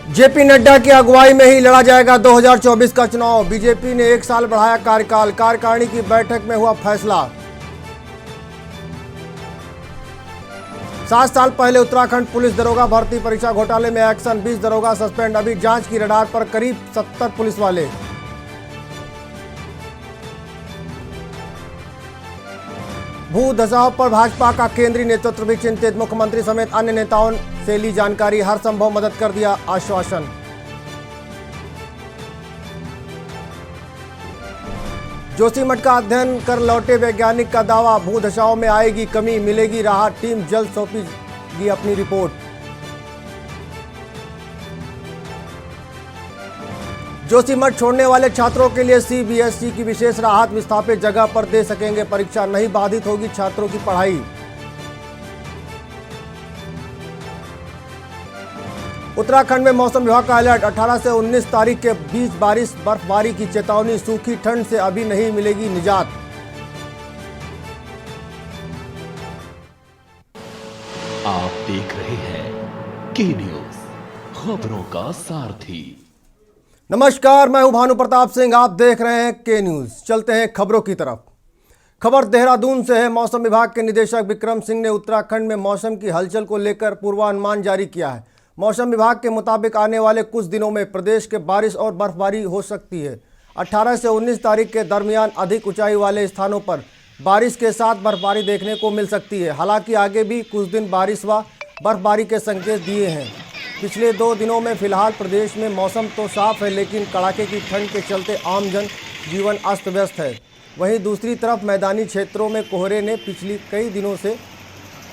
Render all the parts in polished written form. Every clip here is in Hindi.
जेपी नड्डा की अगुवाई में ही लड़ा जाएगा 2024 का चुनाव। बीजेपी ने 1 साल बढ़ाया कार्यकाल। कार्यकारिणी की बैठक में हुआ फैसला। 7 साल पहले उत्तराखंड पुलिस दरोगा भर्ती परीक्षा घोटाले में एक्शन, 20 दरोगा सस्पेंड। अभी जांच की रडार पर करीब 70 पुलिस वाले। भू धसाव पर भाजपा का केंद्रीय नेतृत्व भी चिंतित। मुख्यमंत्री समेत अन्य नेताओं से ली जानकारी, हर संभव मदद कर दिया आश्वासन। जोशीमठ का अध्ययन कर लौटे वैज्ञानिक का दावा, भू धसाव में आएगी कमी, मिलेगी राहत। टीम जल्द सौंपेगी अपनी रिपोर्ट। जोशीमठ छोड़ने वाले छात्रों के लिए सीबीएसई की विशेष राहत, विस्थापित जगह पर दे सकेंगे परीक्षा, नहीं बाधित होगी छात्रों की पढ़ाई। उत्तराखंड में मौसम विभाग का अलर्ट, 18 से 19 तारीख के बीच बारिश बर्फबारी की चेतावनी। सूखी ठंड से अभी नहीं मिलेगी निजात। आप देख रहे हैं के न्यूज, खबरों का सारथी। नमस्कार, मैं हूं भानु प्रताप सिंह, आप देख रहे हैं के न्यूज। चलते हैं खबरों की तरफ। खबर देहरादून से है। मौसम विभाग के निदेशक विक्रम सिंह ने उत्तराखंड में मौसम की हलचल को लेकर पूर्वानुमान जारी किया है। मौसम विभाग के मुताबिक आने वाले कुछ दिनों में प्रदेश के बारिश और बर्फबारी हो सकती है। 18 से 19 तारीख के दरमियान अधिक ऊंचाई वाले स्थानों पर बारिश के साथ बर्फबारी देखने को मिल सकती है। हालांकि आगे भी कुछ दिन बारिश व बर्फबारी के संकेत दिए हैं। पिछले 2 दिनों में फिलहाल प्रदेश में मौसम तो साफ है, लेकिन कड़ाके की ठंड के चलते आम जन जीवन अस्त व्यस्त है। वहीं दूसरी तरफ मैदानी क्षेत्रों में कोहरे ने पिछले कई दिनों से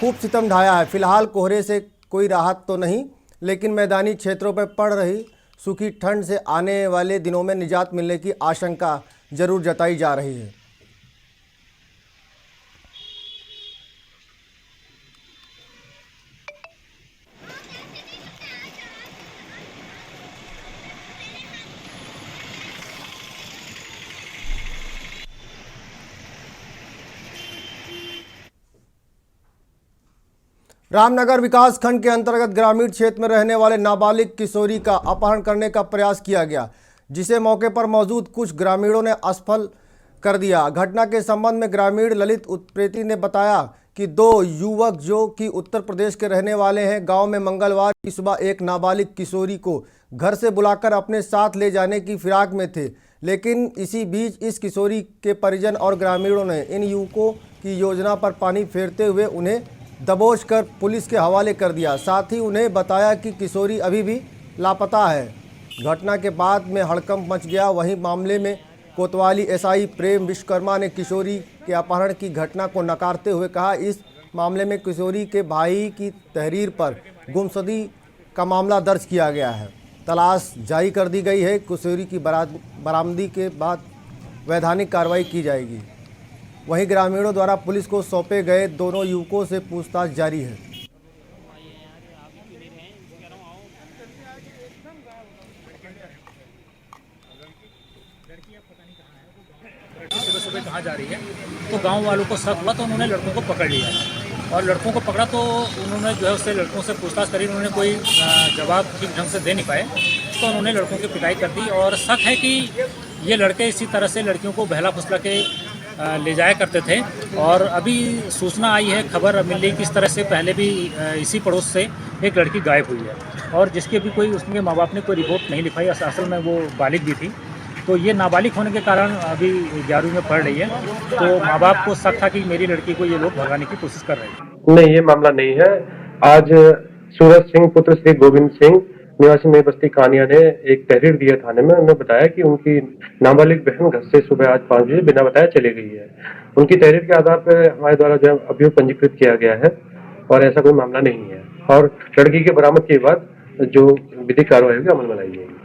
खूब सितम ढाया है। फिलहाल कोहरे से कोई राहत तो नहीं, लेकिन मैदानी क्षेत्रों पर पड़ रही सूखी ठंड से आने वाले दिनों में निजात मिलने की आशंका जरूर जताई जा रही है। रामनगर विकास खंड के अंतर्गत ग्रामीण क्षेत्र में रहने वाले नाबालिग किशोरी का अपहरण करने का प्रयास किया गया, जिसे मौके पर मौजूद कुछ ग्रामीणों ने असफल कर दिया। घटना के संबंध में ग्रामीण ललित उत्प्रेती ने बताया कि 2 युवक जो कि उत्तर प्रदेश के रहने वाले हैं, गांव में मंगलवार की सुबह एक नाबालिग किशोरी को घर से बुलाकर अपने साथ ले जाने की फिराक में थे। लेकिन इसी बीच इस किशोरी के परिजन और ग्रामीणों ने इन युवकों की योजना पर पानी फेरते हुए उन्हें दबोच कर पुलिस के हवाले कर दिया। साथ ही उन्हें बताया कि किशोरी अभी भी लापता है। घटना के बाद में हड़कंप मच गया। वहीं मामले में कोतवाली एसआई प्रेम विश्वकर्मा ने किशोरी के अपहरण की घटना को नकारते हुए कहा, इस मामले में किशोरी के भाई की तहरीर पर गुमशुदगी का मामला दर्ज किया गया है। तलाश जारी कर दी गई है। किशोरी की बरामदगी के बाद वैधानिक कार्रवाई की जाएगी। वहीं ग्रामीणों द्वारा पुलिस को सौंपे गए दोनों युवकों से पूछताछ जारी है। सुबह सुबह कहाँ जा रही है, तो गांव वालों को शक हुआ तो उन्होंने लड़कों को पकड़ लिया और लड़कों को पकड़ा तो उन्होंने जो है उससे लड़कों से पूछताछ करी। उन्होंने कोई जवाब ठीक ढंग से दे नहीं पाए, तो उन्होंने लड़कों की पिटाई कर दी। और शक है कि ये लड़के इसी तरह से लड़कियों को बहला फुसला के ले जाया करते थे। और अभी सूचना आई है, खबर मिली कि इस तरह से पहले भी इसी पड़ोस से एक लड़की गायब हुई है और जिसके भी कोई उसके माँ बाप ने कोई रिपोर्ट नहीं लिखाई। असल में वो बालिग भी थी, तो ये नाबालिग होने के कारण अभी 11वीं में पढ़ रही है। तो माँ बाप को शक था कि मेरी लड़की को ये लोग भगाने की कोशिश कर रहे हैं। नहीं, ये मामला नहीं है। आज सूरज सिंह पुत्र श्री गोविंद सिंह निवासी नई बस्ती कानिया ने एक तहरीर दिया थाने में। उन्होंने बताया कि उनकी नाबालिग बहन घर से सुबह आज 5 बजे बिना बताए चली गई है। उनकी तहरीर के आधार पर हमारे द्वारा जो अभियोग पंजीकृत किया गया है और ऐसा कोई मामला नहीं है। और लड़की के बरामद के बाद जो विधिक कार्रवाई होगी अमल में लाई जाएगी।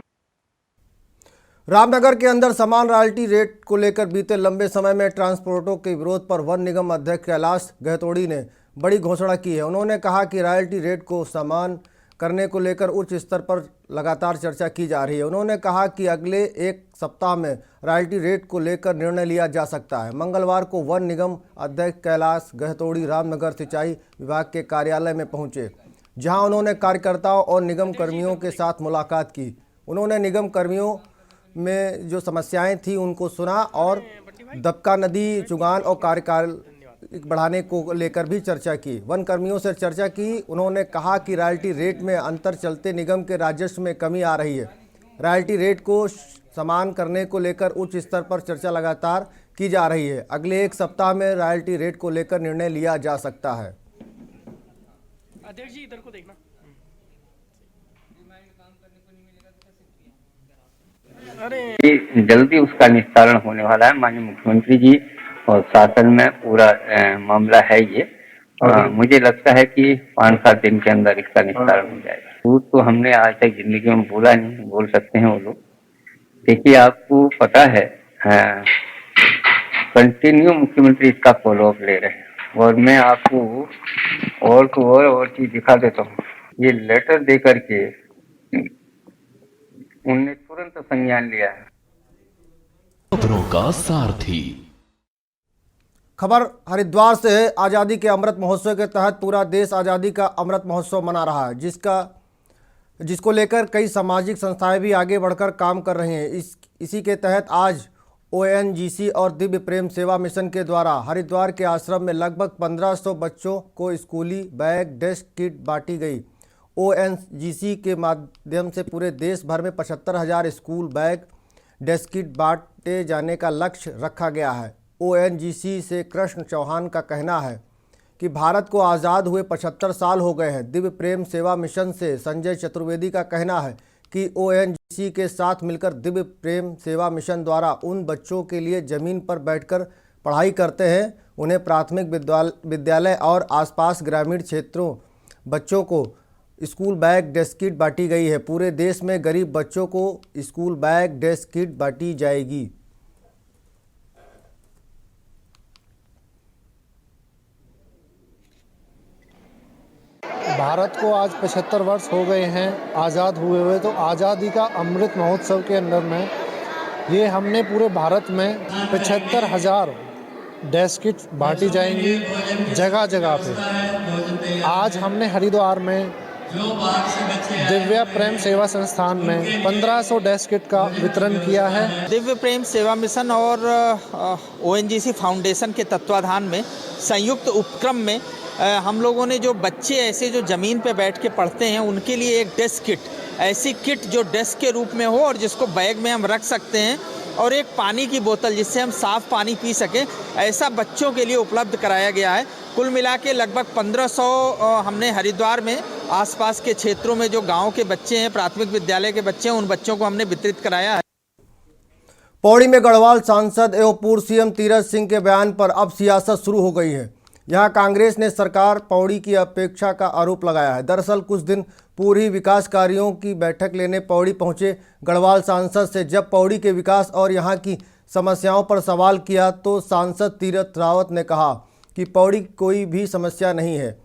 रामनगर के अंदर समान रॉयल्टी रेट को लेकर बीते लंबे समय में ट्रांसपोर्टरों के विरोध पर वन निगम अध्यक्ष कैलाश गहतोड़ी ने बड़ी घोषणा की है। उन्होंने कहा कि रॉयल्टी रेट को समान करने को लेकर उच्च स्तर पर लगातार चर्चा की जा रही है। उन्होंने कहा कि अगले 1 सप्ताह में रॉयल्टी रेट को लेकर निर्णय लिया जा सकता है। मंगलवार को वन निगम अध्यक्ष कैलाश गहतोड़ी रामनगर सिंचाई विभाग के कार्यालय में पहुंचे, जहां उन्होंने कार्यकर्ताओं और निगम कर्मियों के साथ मुलाकात की। उन्होंने निगम कर्मियों में जो समस्याएं थी उनको सुना और दबका नदी चुगान और कार्यकाल बढ़ाने को लेकर भी चर्चा की। वन कर्मियों से चर्चा की। उन्होंने कहा कि रॉयल्टी रेट में अंतर चलते निगम के राजस्व में कमी आ रही है। रॉयल्टी रेट को समान करने को लेकर उच्च स्तर पर चर्चा लगातार की जा रही है। अगले एक सप्ताह में रॉयल्टी रेट को लेकर निर्णय लिया जा सकता है। अध्यक्ष जी इधर को देखना। अरे जल्दी उसका निस्तारण होने वाला है। माननीय मुख्यमंत्री जी और शासन में पूरा मामला है ये। मुझे लगता है कि 5-7 दिन के अंदर इसका निस्तारण हो जाएगा। वो तो हमने आज तक जिंदगी में बोला नहीं, बोल सकते हैं वो लोग। देखिए आपको पता है कंटिन्यू मुख्यमंत्री इसका फॉलोअप ले रहे हैं और मैं आपको और चीज दिखा देता हूँ। ये लेटर दे करके उनने तुरंत संज्ञान लिया है। खबरों का सारथी। खबर हरिद्वार से है। आज़ादी के अमृत महोत्सव के तहत पूरा देश आज़ादी का अमृत महोत्सव मना रहा है, जिसको लेकर कई सामाजिक संस्थाएं भी आगे बढ़कर काम कर रही हैं। इसी के तहत आज ONGC और दिव्य प्रेम सेवा मिशन के द्वारा हरिद्वार के आश्रम में लगभग 1500 बच्चों को स्कूली बैग, डेस्क किट बांटी गई। ONGC के माध्यम से पूरे देश भर में 75,000 स्कूल बैग, डेस्क किट बांटे जाने का लक्ष्य रखा गया है। ONGC से कृष्ण चौहान का कहना है कि भारत को आज़ाद हुए 75 साल हो गए हैं। दिव्य प्रेम सेवा मिशन से संजय चतुर्वेदी का कहना है कि ONGC के साथ मिलकर दिव्य प्रेम सेवा मिशन द्वारा उन बच्चों के लिए ज़मीन पर बैठकर पढ़ाई करते हैं। उन्हें प्राथमिक विद्यालय और आसपास ग्रामीण क्षेत्रों बच्चों को स्कूल बैग, डेस्क किट बांटी गई है। पूरे देश में गरीब बच्चों को स्कूल बैग, डेस्क किट बांटी जाएगी। भारत को आज 75 वर्ष हो गए हैं आज़ाद हुए। तो आज़ादी का अमृत महोत्सव के अंदर में ये हमने पूरे भारत में 75,000 डेस्क किट बांटी जाएंगी जगह जगह पे। आज हमने हरिद्वार में दिव्य प्रेम सेवा संस्थान में 1500 डेस्क किट का वितरण किया है। दिव्य प्रेम सेवा मिशन और ONGC फाउंडेशन के तत्वाधान में संयुक्त उपक्रम में हम लोगों ने जो बच्चे ऐसे जो ज़मीन पे बैठ के पढ़ते हैं उनके लिए एक डेस्क किट, ऐसी किट जो डेस्क के रूप में हो और जिसको बैग में हम रख सकते हैं, और एक पानी की बोतल जिससे हम साफ़ पानी पी सकें, ऐसा बच्चों के लिए उपलब्ध कराया गया है। कुल मिला के लगभग 1500 हमने हरिद्वार में आसपास के क्षेत्रों में जो गाँव के बच्चे हैं, प्राथमिक विद्यालय के बच्चे हैं, उन बच्चों को हमने वितरित कराया है। पौड़ी में गढ़वाल सांसद एवं पूर्व CM तीरथ सिंह के बयान पर अब सियासत शुरू हो गई है। यहाँ कांग्रेस ने सरकार पौड़ी की अपेक्षा का आरोप लगाया है। दरअसल कुछ दिन पूर्व ही विकास कार्यों की बैठक लेने पौड़ी पहुंचे गढ़वाल सांसद से जब पौड़ी के विकास और यहाँ की समस्याओं पर सवाल किया तो सांसद तीरथ रावत ने कहा कि पौड़ी कोई भी समस्या नहीं है।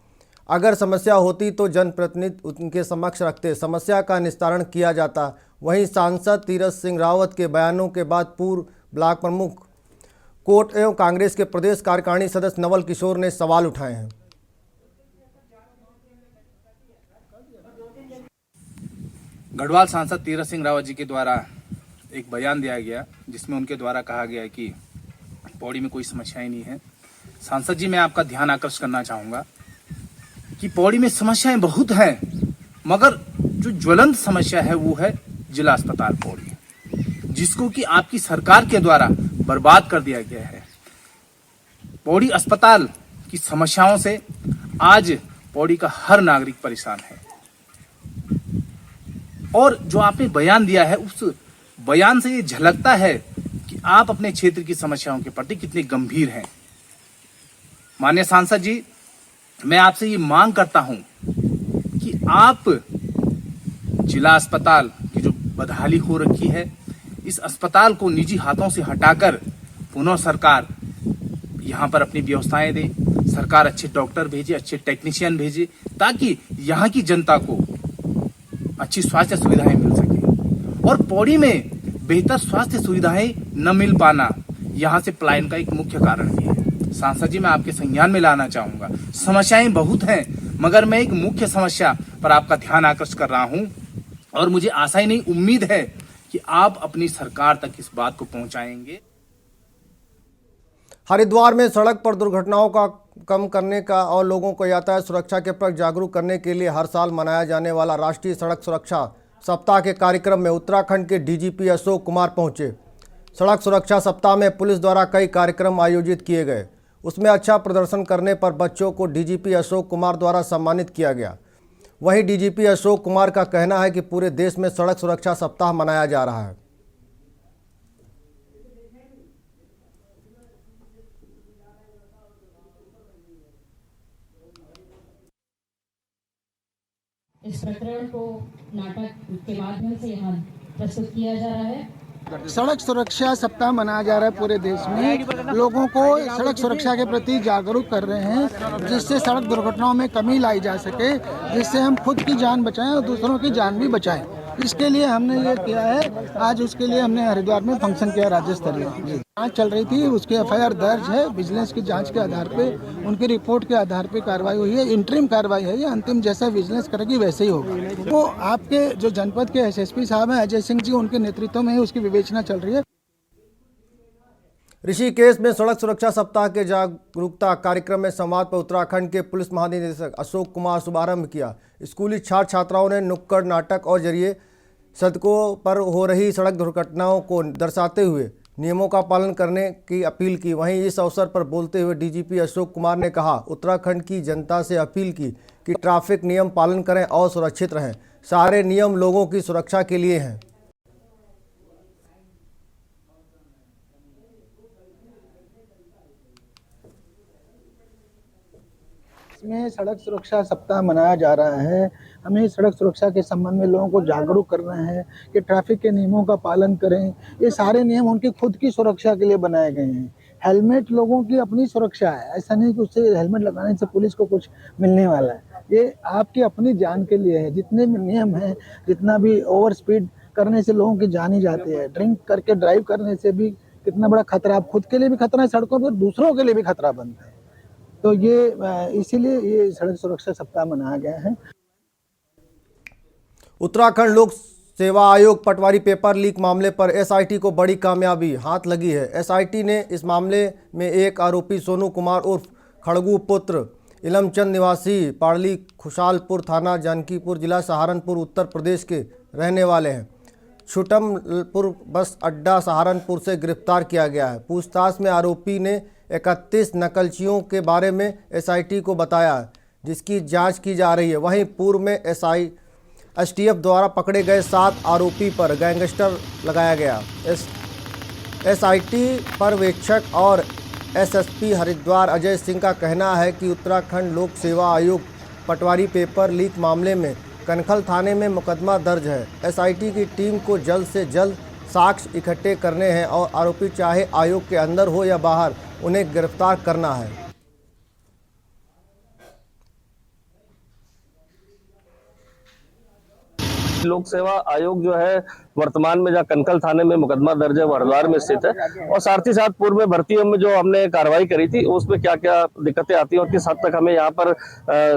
अगर समस्या होती तो जनप्रतिनिधि उनके समक्ष रखते, समस्या का निस्तारण किया जाता। वहीं सांसद तीरथ सिंह रावत के बयानों के बाद पूर्व ब्लॉक प्रमुख कोट एवं कांग्रेस के प्रदेश कार्यकारिणी सदस्य नवल किशोर ने सवाल उठाए हैं। गढ़वाल सांसद तीरथ सिंह रावत जी के द्वारा एक बयान दिया गया जिसमें उनके द्वारा कहा गया है कि पौड़ी में कोई समस्याएं नहीं है। सांसद जी, मैं आपका ध्यान आकर्षित करना चाहूँगा कि पौड़ी में समस्याएं बहुत हैं, मगर जो ज्वलंत समस्या है वो है जिला अस्पताल पौड़ी, जिसको कि आपकी सरकार के द्वारा बर्बाद कर दिया गया है। पौड़ी अस्पताल की समस्याओं से आज पौड़ी का हर नागरिक परेशान है, और जो आपने बयान दिया है उस बयान से ये झलकता है कि आप अपने क्षेत्र की समस्याओं के प्रति कितने गंभीर हैं। माननीय सांसद जी, मैं आपसे ये मांग करता हूं कि आप जिला अस्पताल की जो बदहाली हो रखी है, इस अस्पताल को निजी हाथों से हटाकर पुनः सरकार यहाँ पर अपनी व्यवस्थाएं दे। सरकार अच्छे डॉक्टर भेजे, अच्छे टेक्नीशियन भेजे, ताकि यहाँ की जनता को अच्छी स्वास्थ्य सुविधाएं मिल सके। और पौड़ी में बेहतर स्वास्थ्य सुविधाएं न मिल पाना यहाँ से पलायन का एक मुख्य कारण भी है। सांसद जी, मैं आपके संज्ञान में लाना चाहूंगा, समस्याएं बहुत हैं, मगर मैं एक मुख्य समस्या पर आपका ध्यान आकर्षित कर रहा हूं और मुझे आशा ही नहीं, उम्मीद है कि आप अपनी सरकार तक इस बात को पहुंचाएंगे। हरिद्वार में सड़क पर दुर्घटनाओं का कम करने का और लोगों को यातायात सुरक्षा के प्रति जागरूक करने के लिए हर साल मनाया जाने वाला राष्ट्रीय सड़क सुरक्षा सप्ताह के कार्यक्रम में उत्तराखंड के डीजीपी अशोक कुमार पहुंचे। सड़क सुरक्षा सप्ताह में पुलिस द्वारा कई कार्यक्रम आयोजित किए गए। उसमें अच्छा प्रदर्शन करने पर बच्चों को डीजीपी अशोक कुमार द्वारा सम्मानित किया गया। वहीं डीजीपी अशोक कुमार का कहना है कि पूरे देश में सड़क सुरक्षा सप्ताह मनाया जा रहा है। इस प्रकरण को नाटक के माध्यम से यहाँ प्रस्तुत किया जा रहा है। सड़क सुरक्षा सप्ताह मनाया जा रहा है पूरे देश में। लोगों को सड़क सुरक्षा के प्रति जागरूक कर रहे हैं, जिससे सड़क दुर्घटनाओं में कमी लाई जा सके, जिससे हम खुद की जान बचाएं और दूसरों की जान भी बचाएं। इसके लिए हमने ये किया है। आज उसके लिए हमने हरिद्वार में फंक्शन किया राज्य स्तरीय। जांच चल रही थी, उसकी एफआईआर दर्ज है। विजिलेंस की जांच के आधार पे, उनकी रिपोर्ट के आधार पे कार्रवाई हुई है। इंटरिम कार्रवाई है, ये अंतिम जैसा विजिलेंस करेगी वैसे ही होगा। वो आपके जो जनपद के एसएसपी साहब हैं अजय सिंह जी, उनके नेतृत्व में ही उसकी विवेचना चल रही है। ऋषिकेश में सड़क सुरक्षा सप्ताह के जागरूकता कार्यक्रम में संवाद पर उत्तराखंड के पुलिस महानिदेशक अशोक कुमार शुभारंभ किया। स्कूली छात्र छात्राओं ने नुक्कड़ नाटक और जरिए सड़कों पर हो रही सड़क दुर्घटनाओं को दर्शाते हुए नियमों का पालन करने की अपील की। वहीं इस अवसर पर बोलते हुए डीजीपी अशोक कुमार ने कहा, उत्तराखंड की जनता से अपील की कि ट्रैफिक नियम पालन करें और सुरक्षित रहें। सारे नियम लोगों की सुरक्षा के लिए हैं। में सड़क सुरक्षा सप्ताह मनाया जा रहा है। हमें सड़क सुरक्षा के संबंध में लोगों को जागरूक करना है कि ट्रैफिक के नियमों का पालन करें। ये सारे नियम उनकी खुद की सुरक्षा के लिए बनाए गए हैं। हेलमेट लोगों की अपनी सुरक्षा है, ऐसा नहीं कि उससे हेलमेट लगाने से पुलिस को कुछ मिलने वाला है। ये आपकी अपनी जान के लिए है। जितने भी नियम हैं, जितना भी ओवर स्पीड करने से लोगों की जान ही जाती है। ड्रिंक करके ड्राइव करने से भी कितना बड़ा खतरा, आप खुद के लिए भी खतरा है सड़कों पर, दूसरों के लिए भी खतरा बनता है। तो ये इसीलिए ये सड़क सुरक्षा सप्ताह मनाया गया है। उत्तराखंड लोक सेवा आयोग पटवारी पेपर लीक मामले पर एसआईटी को बड़ी कामयाबी हाथ लगी है। एसआईटी ने इस मामले में एक आरोपी सोनू कुमार उर्फ खड़गू पुत्र इलमचंद निवासी पाड़ली खुशालपुर थाना जानकीपुर जिला सहारनपुर उत्तर प्रदेश के रहने वाले हैं, छुटमपुर बस अड्डा सहारनपुर से गिरफ्तार किया गया है। पूछताछ में आरोपी ने 31 नकलचियों के बारे में एसआईटी को बताया, जिसकी जांच की जा रही है। वहीं पूर्व में एसटीएफ द्वारा पकड़े गए 7 आरोपी पर गैंगस्टर लगाया गया। एसआईटी पर्यवेक्षक और एसएसपी हरिद्वार अजय सिंह का कहना है कि उत्तराखंड लोक सेवा आयोग पटवारी पेपर लीक मामले में कनखल थाने में मुकदमा दर्ज है। एसआईटी की टीम को जल्द से जल्द साक्ष्य इकट्ठे करने हैं और आरोपी चाहे आयोग के अंदर हो या बाहर, उन्हें गिरफ्तार करना है। लोक सेवा आयोग जो है वर्तमान में जहाँ कनकल थाने में मुकदमा दर्ज है वो हरिद्वार में स्थित है। और साथ ही साथ पूर्व में भर्तियों में जो हमने कार्रवाई करी थी उसमें क्या क्या दिक्कतें आती हैं और किस हद तक हमें यहाँ पर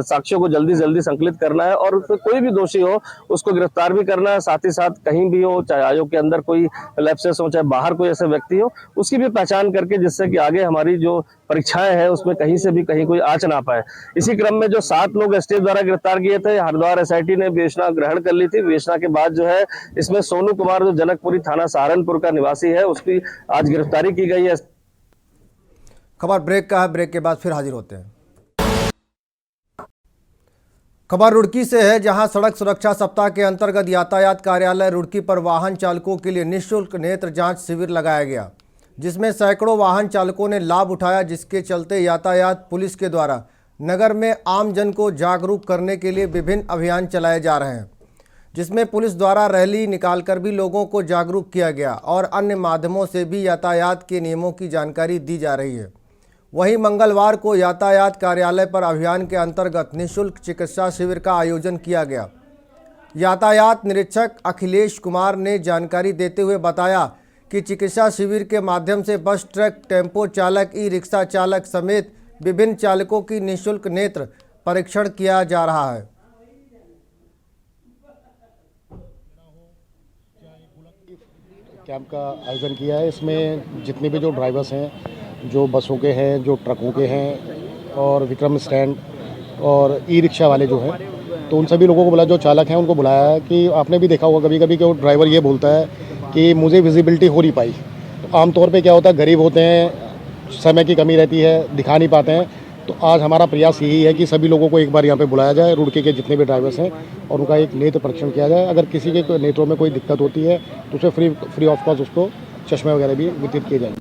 साक्ष्यों को जल्दी जल्दी संकलित करना है और कोई भी दोषी हो उसको गिरफ्तार भी करना है। साथ ही साथ कहीं भी हो, चाहे आयोग के अंदर कोई लैप्सेस हो, चाहे बाहर कोई ऐसे व्यक्ति हो, उसकी भी पहचान करके जिससे कि आगे हमारी जो परीक्षाएं हैं उसमें कहीं से भी कहीं कोई आँच ना पाए। इसी क्रम में जो 7 लोग एसटीएफ द्वारा गिरफ्तार किए थे, हरिद्वार एसआईटी ने विवेचना ग्रहण कर ली थी। विवेचना के बाद जो है इसमें सोनू कुमार जो जनकपुरी थाना सहारनपुर का निवासी है, उसकी आज गिरफ्तारी की गई है। खबर ब्रेक का है, ब्रेक के बाद फिर हाजिर होते हैं। खबर रुड़की से है, जहां सड़क सुरक्षा सप्ताह के अंतर्गत यातायात कार्यालय रुड़की पर वाहन चालकों के लिए निःशुल्क नेत्र जांच शिविर लगाया गया, जिसमें सैकड़ों वाहन चालकों ने लाभ उठाया, जिसके चलते यातायात पुलिस के द्वारा नगर में आमजन को जागरूक करने के लिए विभिन्न अभियान चलाए जा रहे हैं, जिसमें पुलिस द्वारा रैली निकालकर भी लोगों को जागरूक किया गया और अन्य माध्यमों से भी यातायात के नियमों की जानकारी दी जा रही है। वहीं मंगलवार को यातायात कार्यालय पर अभियान के अंतर्गत निःशुल्क चिकित्सा शिविर का आयोजन किया गया। यातायात निरीक्षक अखिलेश कुमार ने जानकारी देते हुए बताया कि चिकित्सा शिविर के माध्यम से बस, ट्रक, टेम्पो चालक, ई रिक्शा चालक समेत विभिन्न चालकों की निःशुल्क नेत्र परीक्षण किया जा रहा है। कैंप का आयोजन किया है। इसमें जितने भी जो ड्राइवर्स हैं, जो बसों के हैं, जो ट्रकों के हैं और विक्रम स्टैंड और ई रिक्शा वाले जो हैं, तो उन सभी लोगों को बुलाया, जो चालक हैं उनको बुलाया है। कि आपने भी देखा होगा कभी कभी कि वो ड्राइवर ये बोलता है कि मुझे विजिबिलिटी हो नहीं पाई। तो आमतौर पे क्या होता है, गरीब होते हैं, समय की कमी रहती है, दिखा नहीं पाते हैं। तो आज हमारा प्रयास यही है कि सभी लोगों को एक बार यहाँ पे बुलाया जाए, रुड़की के जितने भी ड्राइवर्स हैं, और उनका एक नेत्र परीक्षण किया जाए। अगर किसी के नेत्रों में कोई दिक्कत होती है तो उसे फ्री ऑफ कॉस्ट उसको चश्मे वगैरह भी वितरित किए जाएंगे।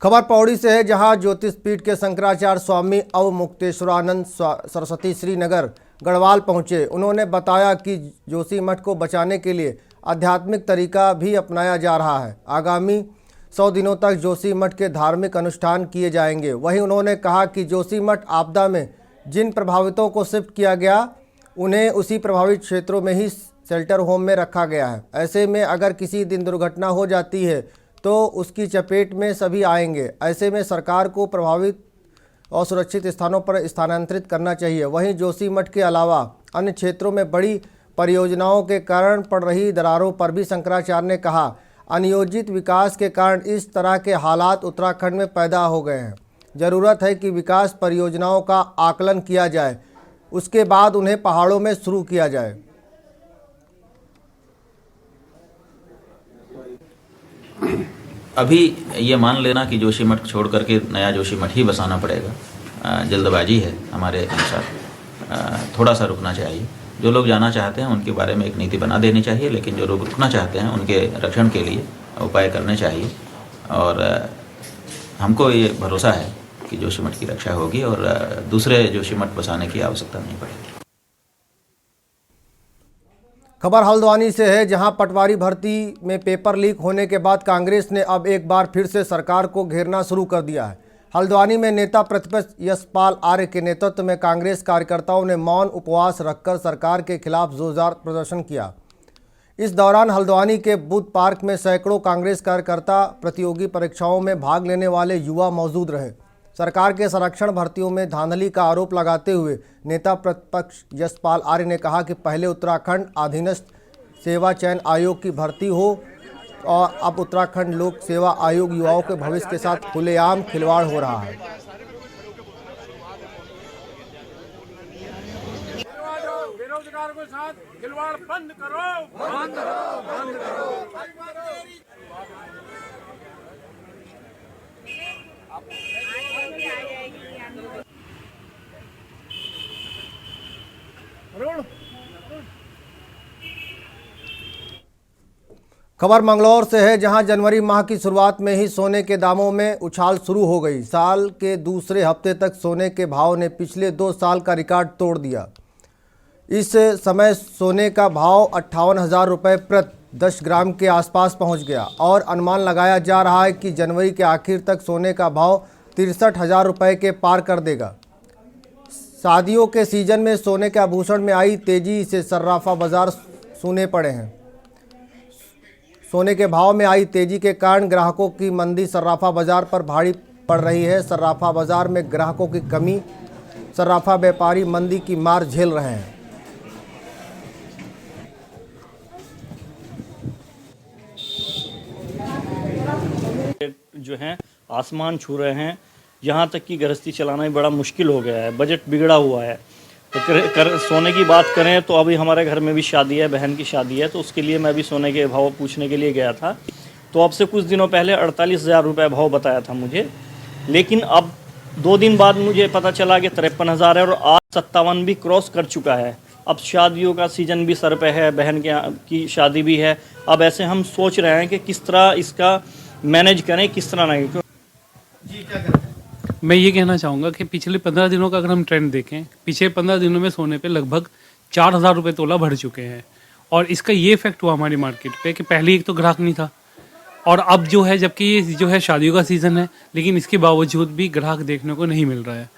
खबर पौड़ी से है, जहां ज्योतिष पीठ के शंकराचार्य स्वामी अवमुक्तेश्वरानंद सरस्वती श्रीनगर गढ़वाल पहुंचे। उन्होंने बताया कि जोशीमठ को बचाने के लिए आध्यात्मिक तरीका भी अपनाया जा रहा है। आगामी 100 दिनों तक जोशीमठ के धार्मिक अनुष्ठान किए जाएंगे। वहीं उन्होंने कहा कि जोशीमठ आपदा में जिन प्रभावितों को शिफ्ट किया गया, उन्हें उसी प्रभावित क्षेत्रों में ही शेल्टर होम में रखा गया है। ऐसे में अगर किसी दिन दुर्घटना हो जाती है तो उसकी चपेट में सभी आएंगे। ऐसे में सरकार को प्रभावित और सुरक्षित स्थानों पर स्थानांतरित करना चाहिए। वहीं जोशीमठ के अलावा अन्य क्षेत्रों में बड़ी परियोजनाओं के कारण पड़ रही दरारों पर भी शंकराचार्य ने कहा, अनियोजित विकास के कारण इस तरह के हालात उत्तराखंड में पैदा हो गए हैं। ज़रूरत है कि विकास परियोजनाओं का आकलन किया जाए, उसके बाद उन्हें पहाड़ों में शुरू किया जाए। अभी ये मान लेना कि जोशीमठ छोड़ करके नया जोशीमठ ही बसाना पड़ेगा, जल्दबाजी है हमारे अनुसार। थोड़ा सा रुकना चाहिए। जो लोग जाना चाहते हैं उनके बारे में एक नीति बना देनी चाहिए, लेकिन जो लोग रुकना चाहते हैं उनके रक्षण के लिए उपाय करने चाहिए। और हमको ये भरोसा है कि जोशीमठ की रक्षा होगी और दूसरे जोशीमठ बसाने की आवश्यकता नहीं पड़ेगी। खबर हल्द्वानी से है, जहां पटवारी भर्ती में पेपर लीक होने के बाद कांग्रेस ने अब एक बार फिर से सरकार को घेरना शुरू कर दिया है। हल्द्वानी में नेता प्रतिपक्ष यशपाल आर्य के नेतृत्व में कांग्रेस कार्यकर्ताओं ने मौन उपवास रखकर सरकार के खिलाफ जोरदार प्रदर्शन किया। इस दौरान हल्द्वानी के बुद्ध पार्क में सैकड़ों कांग्रेस कार्यकर्ता प्रतियोगी परीक्षाओं में भाग लेने वाले युवा मौजूद रहे। सरकार के संरक्षण भर्तियों में धांधली का आरोप लगाते हुए नेता प्रतिपक्ष यशपाल आर्य ने कहा कि पहले उत्तराखंड अधीनस्थ सेवा चयन आयोग की भर्ती हो और अब उत्तराखंड लोक सेवा आयोग युवाओं के भविष्य के साथ खुलेआम खिलवाड़ हो रहा है। बेरोजगार के साथ खिलवाड़ बंद करो, बंद करो, बंद करो। खबर मंगलौर से है, जहां जनवरी माह की शुरुआत में ही सोने के दामों में उछाल शुरू हो गई। साल के दूसरे हफ्ते तक सोने के भाव ने पिछले 2 साल का रिकॉर्ड तोड़ दिया। इस समय सोने का भाव 58,000 रुपये प्रति 10 ग्राम के आसपास पहुंच गया और अनुमान लगाया जा रहा है कि जनवरी के आखिर तक सोने का भाव 63,000 रुपये के पार कर देगा। शादियों के सीजन में सोने के आभूषण में आई तेजी से सर्राफा बाजार सूने पड़े हैं। सोने के भाव में आई तेजी के कारण ग्राहकों की मंदी सर्राफा बाजार पर भारी पड़ रही है। सर्राफा बाजार में ग्राहकों की कमी, सर्राफा व्यापारी मंदी की मार झेल रहे हैं। जो हैं आसमान छू रहे हैं, यहाँ तक कि गृहस्थी चलाना भी बड़ा मुश्किल हो गया है, बजट बिगड़ा हुआ है। तो सोने की बात करें तो अभी हमारे घर में भी शादी है, बहन की शादी है, तो उसके लिए मैं भी सोने के भाव पूछने के लिए गया था। तो अब से कुछ दिनों पहले 48,000 रुपये भाव बताया था मुझे, लेकिन अब 2 दिन बाद मुझे पता चला कि 53,000 है और आज 57 भी क्रॉस कर चुका है। अब शादियों का सीज़न भी सर पे है, बहन की शादी भी है। अब ऐसे हम सोच रहे हैं कि किस तरह इसका मैनेज करें, किस तरह नहीं। जी क्या कहते हैं? मैं ये कहना चाहूँगा कि पिछले 15 दिनों का अगर हम ट्रेंड देखें, पिछले 15 दिनों में सोने पे लगभग 4,000 रुपये तोला बढ़ चुके हैं। और इसका ये इफेक्ट हुआ हमारी मार्केट पे कि पहले एक तो ग्राहक नहीं था, और अब जो है, जबकि ये जो है शादियों का सीज़न है, लेकिन इसके बावजूद भी ग्राहक देखने को नहीं मिल रहा है।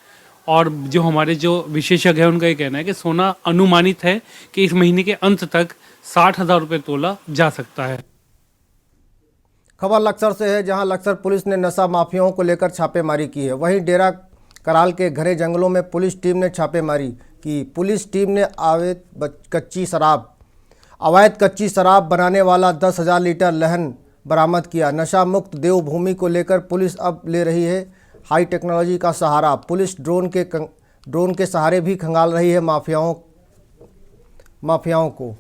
और जो हमारे जो विशेषज्ञ हैं उनका ये कहना है कि सोना अनुमानित है कि इस महीने के अंत तक 60,000 रुपये तोला जा सकता है। खबर लक्सर से है, जहां लक्सर पुलिस ने नशा माफियाओं को लेकर छापेमारी की है। वहीं डेरा कराल के घने जंगलों में पुलिस टीम ने छापेमारी की। पुलिस टीम ने अवैध कच्ची शराब बनाने वाला 10,000 लीटर लहन बरामद किया। नशा मुक्त देवभूमि को लेकर पुलिस अब ले रही है हाई टेक्नोलॉजी का सहारा। पुलिस ड्रोन के सहारे भी खंगाल रही है माफियाओं को।